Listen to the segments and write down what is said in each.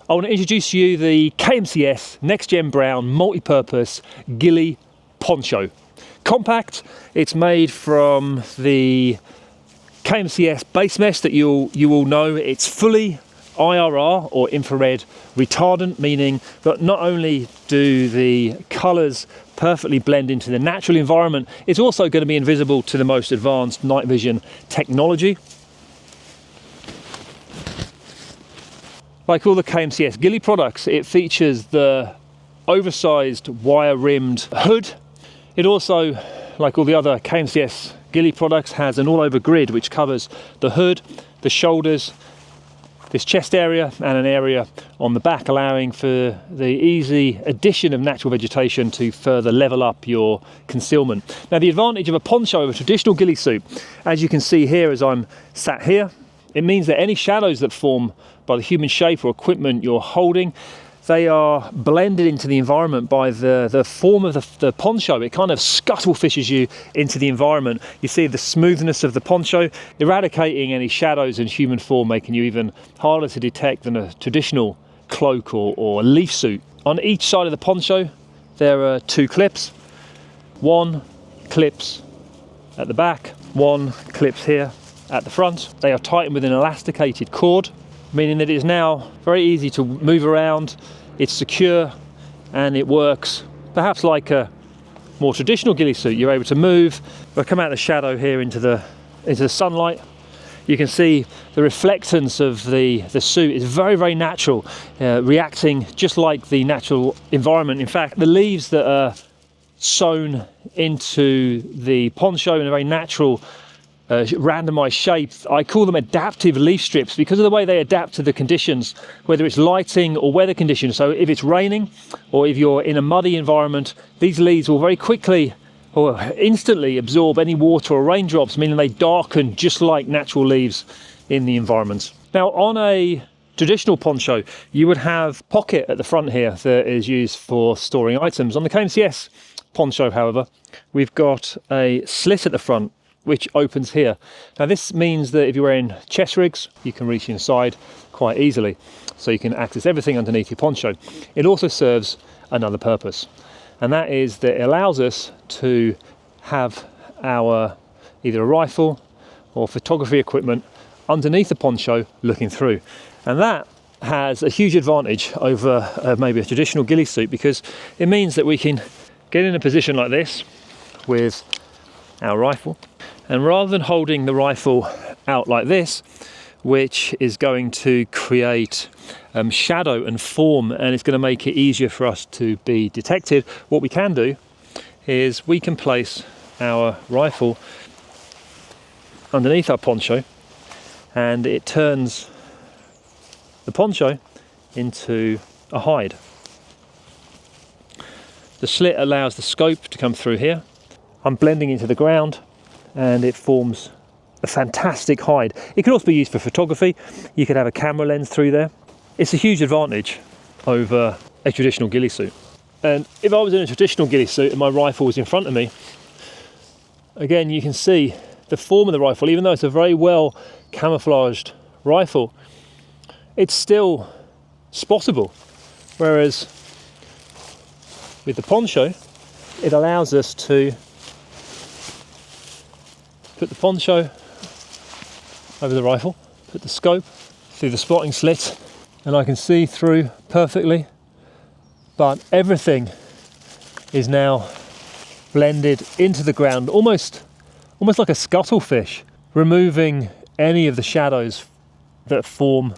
I want to introduce to you the KCs Next Gen Brown Multi-Purpose Ghillie Poncho. Compact, it's made from the KCs base mesh that you all know. It's fully IRR or infrared retardant, meaning that not only do the colours perfectly blend into the natural environment, it's also going to be invisible to the most advanced night vision technology. Like all the KCs Ghillie products, it features the oversized wire-rimmed hood. It also, like all the other KCs Ghillie products, has an all-over grid which covers the hood, the shoulders, this chest area and an area on the back, allowing for the easy addition of natural vegetation to further level up your concealment. Now, the advantage of a poncho over a traditional ghillie suit, as you can see here as I'm sat here, it means that any shadows that form by the human shape or equipment you're holding, they are blended into the environment by the form of the poncho. It kind of scuttlefishes you into the environment. You see the smoothness of the poncho, eradicating any shadows in human form, making you even harder to detect than a traditional cloak or leaf suit. On each side of the poncho, there are two clips. One clips at the back, one clips here at the front. They are tightened with an elasticated cord, meaning that it is now very easy to move around. It's secure and it works perhaps like a more traditional ghillie suit. You're able to move. We'll come out of the shadow here into the sunlight. You can see the reflectance of the suit is very, very natural, reacting just like the natural environment. In fact, the leaves that are sewn into the poncho in a very natural randomized shape, I call them adaptive leaf strips because of the way they adapt to the conditions, whether it's lighting or weather conditions. So if it's raining or if you're in a muddy environment, these leaves will very quickly or instantly absorb any water or raindrops, meaning they darken just like natural leaves in the environment. Now, on a traditional poncho, you would have a pocket at the front here that is used for storing items. On the KCs poncho, however, we've got a slit at the front which opens here. Now, this means that if you're wearing chest rigs, you can reach inside quite easily, so you can access everything underneath your poncho. It also serves another purpose, and that is that it allows us to have our either a rifle or photography equipment underneath the poncho looking through, and that has a huge advantage over maybe a traditional ghillie suit, because it means that we can get in a position like this with our rifle, and rather than holding the rifle out like this, which is going to create shadow and form, and it's going to make it easier for us to be detected, what we can do is we can place our rifle underneath our poncho, and it turns the poncho into a hide. The slit allows the scope to come through here. I'm blending into the ground and it forms a fantastic hide. It can also be used for photography. You could have a camera lens through there. It's a huge advantage over a traditional ghillie suit. And if I was in a traditional ghillie suit and my rifle was in front of me, again, you can see the form of the rifle. Even though it's a very well camouflaged rifle, it's still spottable. Whereas with the poncho, it allows us to put the poncho over the rifle, put the scope through the spotting slit, and I can see through perfectly, but everything is now blended into the ground, almost like a scuttlefish, removing any of the shadows that form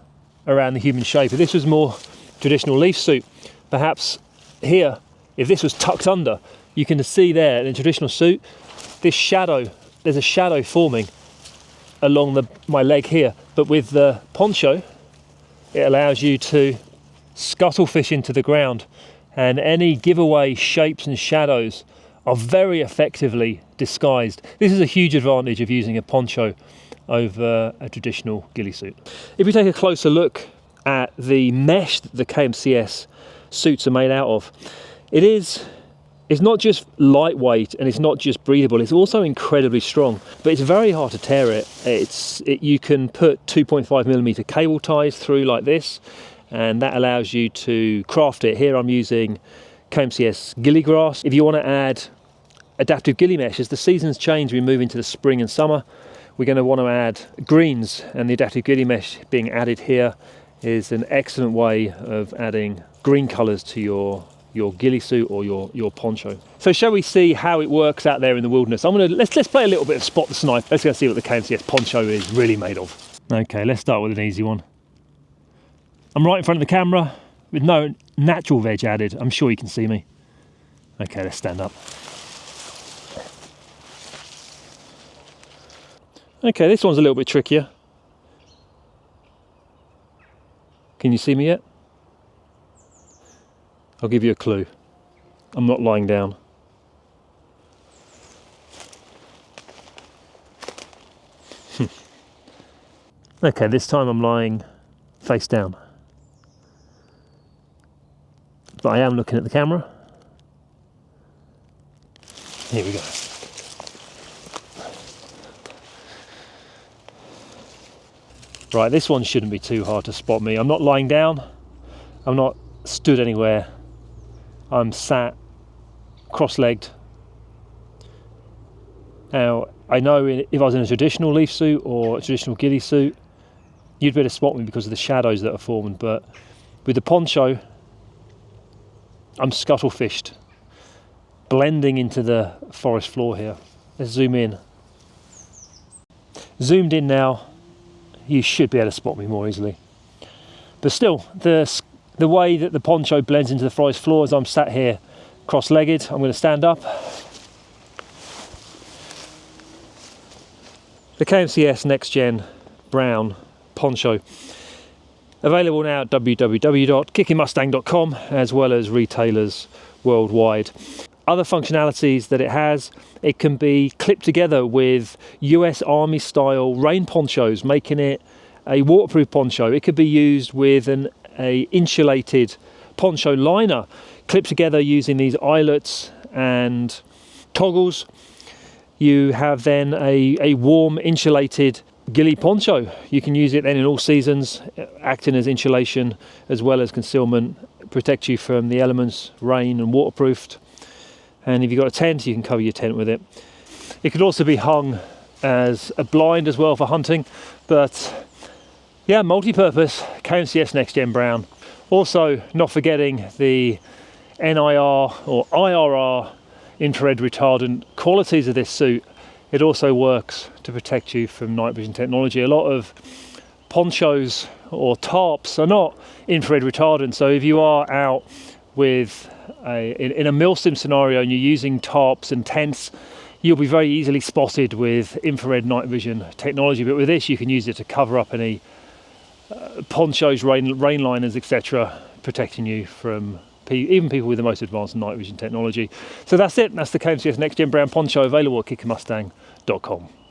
around the human shape. If this was more traditional leaf suit, perhaps here, if this was tucked under, you can see there in a traditional suit, this shadow, there's a shadow forming along my leg here, but with the poncho, it allows you to scuttlefish into the ground, and any giveaway shapes and shadows are very effectively disguised. This is a huge advantage of using a poncho over a traditional ghillie suit. If we take a closer look at the mesh that the KCs suits are made out of, it's not just lightweight and it's not just breathable, it's also incredibly strong, but it's very hard to tear it. You can put 2.5mm cable ties through like this, and that allows you to craft it. Here I'm using KCs ghillie grass. If you want to add adaptive ghillie mesh, as the seasons change, we move into the spring and summer, we're going to want to add greens, and the adaptive ghillie mesh being added here is an excellent way of adding green colours to your ghillie suit or your poncho. So shall we see how it works out there in the wilderness? Let's play a little bit of spot the snipe. Let's go see what the KCs Poncho is really made of. Okay, let's start with an easy one. I'm right in front of the camera with no natural veg added. I'm sure you can see me. Okay, let's stand up. Okay, this one's a little bit trickier. Can you see me yet? I'll give you a clue. I'm not lying down. Okay, this time I'm lying face down. But I am looking at the camera. Here we go. Right, this one shouldn't be too hard to spot me. I'm not lying down. I'm not stood anywhere. I'm sat cross-legged. Now, I know if I was in a traditional leaf suit or a traditional ghillie suit, you'd be able to spot me because of the shadows that are formed, but with the poncho, I'm scuttle-fished, blending into the forest floor here. Let's zoom in. Zoomed in now, you should be able to spot me more easily. But still, the way that the poncho blends into the forest floor as I'm sat here cross-legged, I'm going to stand up. The KCs Next Gen Brown Poncho, available now at www.kickingmustang.com, as well as retailers worldwide. Other functionalities that it has, it can be clipped together with US Army style rain ponchos, making it a waterproof poncho. It could be used with an insulated poncho liner, clipped together using these eyelets and toggles. You have then a warm insulated ghillie poncho. You can use it then in all seasons, acting as insulation as well as concealment, protect you from the elements, rain, and waterproofed. And if you've got a tent, you can cover your tent with it. It could also be hung as a blind as well for hunting, but yeah, multi-purpose KCs Next Gen Brown. Also, not forgetting the NIR or IRR infrared retardant qualities of this suit. It also works to protect you from night vision technology. A lot of ponchos or tarps are not infrared retardant, so if you are out with in a milsim scenario and you're using tarps and tents, you'll be very easily spotted with infrared night vision technology. But with this, you can use it to cover up any ponchos, rain liners, etc., protecting you from even people with the most advanced night vision technology. So that's it. That's the KCs Next Gen Brown Poncho, available at kickingmustang.com.